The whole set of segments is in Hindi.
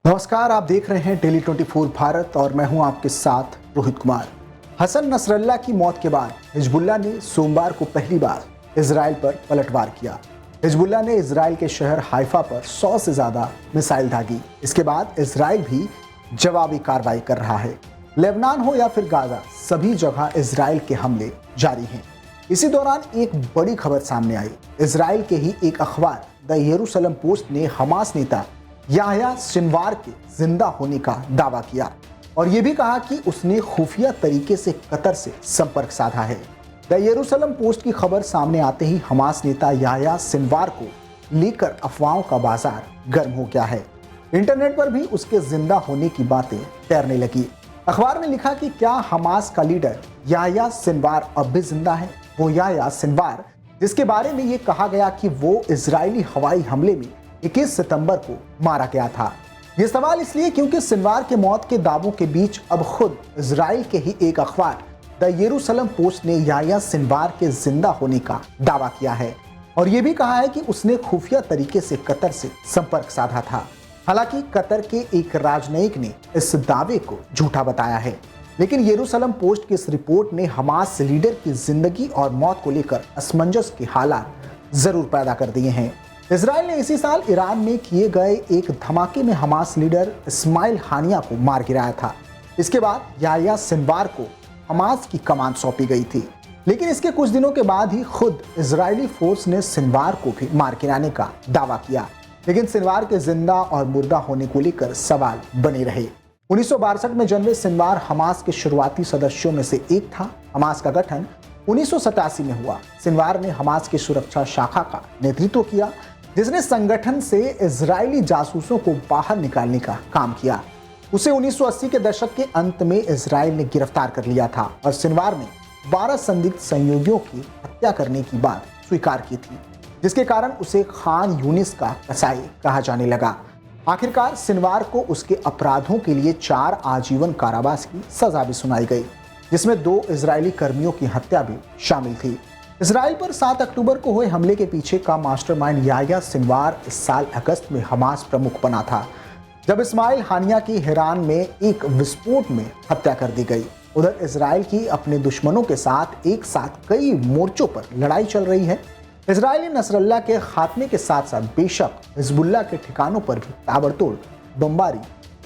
नमस्कार, आप देख रहे हैं डेली 24 भारत और मैं हूं आपके साथ रोहित कुमार। हसन नसरल्ला की मौत के बाद हिजबुल्लाह ने सोमवार को पहली बार इजराइल पर पलटवार किया। हिजबुल्लाह ने इजराइल के शहर हाइफा पर 100 से ज्यादा मिसाइल दागी। इसके बाद इजराइल भी जवाबी कार्रवाई कर रहा है। लेबनान हो या फिर गाजा, सभी जगह इजराइल के हमले जारी हैं। इसी दौरान एक बड़ी खबर सामने आई। इजराइल के ही एक अखबार द यरूशलेम पोस्ट ने हमास नेता याह्या सिनवार के जिंदा होने का दावा किया और यह भी कहा कि उसने खुफिया तरीके से कतर से संपर्क साधा है। द यरूशलेम पोस्ट की खबर सामने आते ही हमास नेता याह्या सिनवार को लेकर अफवाहों का बाजार गर्म हो गया है। इंटरनेट पर भी उसके जिंदा होने की बातें तैरने लगी। अखबार में लिखा कि क्या हमास का लीडर याह्या सिनवार अब भी जिंदा है? वो याह्या सिनवार जिसके बारे में ये कहा गया कि वो इजरायली हवाई हमले में 21 सितंबर को मारा गया था। ये सवाल इसलिए क्योंकि सिनवार के मौत के दावों के बीच अब खुद इजराइल के ही एक अखबार द यरूशलेम पोस्ट ने याह्या सिनवार के जिंदा होने का दावा किया है और ये भी कहा है कि उसने खुफिया तरीके से कतर से संपर्क साधा था। हालांकि कतर के एक राजनयिक ने इस दावे को झूठा बताया है, लेकिन यरूशलेम पोस्ट की इस रिपोर्ट ने हमास लीडर की जिंदगी और मौत को लेकर असमंजस के हालात जरूर पैदा कर दिए हैं। इजराइल ने इसी साल ईरान में किए गए एक धमाके में हमास लीडर इस्माइल हानिया को मार गिराया था। इसके बाद याह्या सिनवार को हमास की कमान सौंपी गई थी, लेकिन इसके कुछ दिनों के बाद ही खुद इजरायली फोर्स ने सिनवार को भी मार गिराने का दावा किया। लेकिन सिनवार के जिंदा और मुर्दा होने को लेकर सवाल बने रहे। 1962 में जन्मे सिनवार हमास के शुरुआती सदस्यों में से एक था। हमास का गठन 1987 में हुआ। सिनवार ने हमास की सुरक्षा शाखा का नेतृत्व किया, जिसने संगठन से इजरायली जासूसों को बाहर निकालने का काम किया। उसे 1980 के दशक के अंत में इजराइल ने गिरफ्तार कर लिया था और सिनवार ने 12 संदिग्ध सहयोगियों की हत्या करने की बात स्वीकार की थी, जिसके कारण उसे खान यूनिस का कसाई कहा जाने लगा। आखिरकार सिनवार को उसके अपराधों के लिए 4 आजीवन कारावास की सजा भी सुनाई गई, जिसमें 2 इजरायली कर्मियों की हत्या भी शामिल थी। इजराइल पर 7 अक्टूबर को हुए हमले के पीछे का मास्टरमाइंड याह्या सिनवार इस साल अगस्त में हमास प्रमुख बना था, जब इस्माइल हानिया की हिरान में एक विस्फोट में हत्या कर दी गई। उधर इजराइल की अपने दुश्मनों के साथ एक साथ कई मोर्चों पर लड़ाई चल रही है। इजराइल ने नसरल्ला के खात्मे के साथ साथ बेशक हिजबुल्लाह के ठिकानों पर भी ताबड़तोड़ बमबारी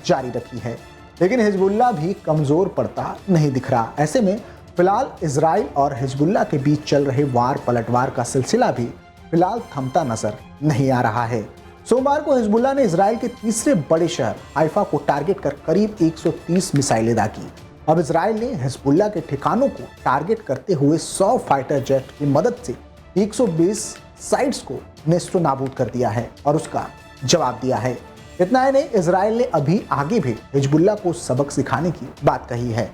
जारी रखी है, लेकिन हिजबुल्लाह भी कमजोर पड़ता नहीं दिख रहा। ऐसे में फिलहाल इजराइल और हिजबुल्लाह के बीच चल रहे वार पलटवार का सिलसिला भी फिलहाल थमता नजर नहीं आ रहा है। सोमवार को हिजबुल्लाह ने इजराइल के तीसरे बड़े शहर हाइफा को टारगेट कर करीब 130 मिसाइलें दागी। अब इजराइल ने हिजबुल्लाह के ठिकानों को टारगेट करते हुए 100 फाइटर जेट की मदद से 120 साइट्स को नेस्तो नाबूद कर दिया है और उसका जवाब दिया है। इतना ही नहीं, इजराइल ने अभी आगे भी हिजबुल्लाह को सबक सिखाने की बात कही है।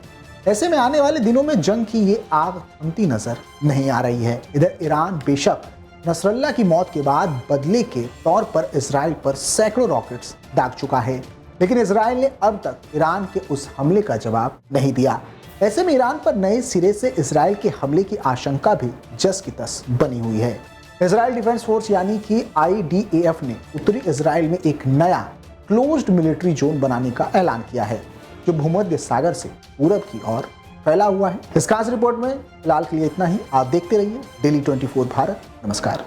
ऐसे में आने वाले दिनों में जंग की ये आग थमती नजर नहीं आ रही है। इधर ईरान बेशक नसरल्ला की मौत के बाद बदले के तौर पर इजराइल पर सैकड़ों रॉकेट्स दाग चुका है, लेकिन इजराइल ने अब तक ईरान के उस हमले का जवाब नहीं दिया। ऐसे में ईरान पर नए सिरे से इजराइल के हमले की आशंका भी जस की तस बनी हुई है। इजराइल डिफेंस फोर्स यानी कि IDAF ने उत्तरी इजराइल में एक नया क्लोज्ड मिलिट्री जोन बनाने का ऐलान किया है, जो भूमध्य सागर से पूरब की ओर फैला हुआ है। इस खास रिपोर्ट में फिलहाल के लिए इतना ही। आप देखते रहिए डेली 24 भारत। नमस्कार।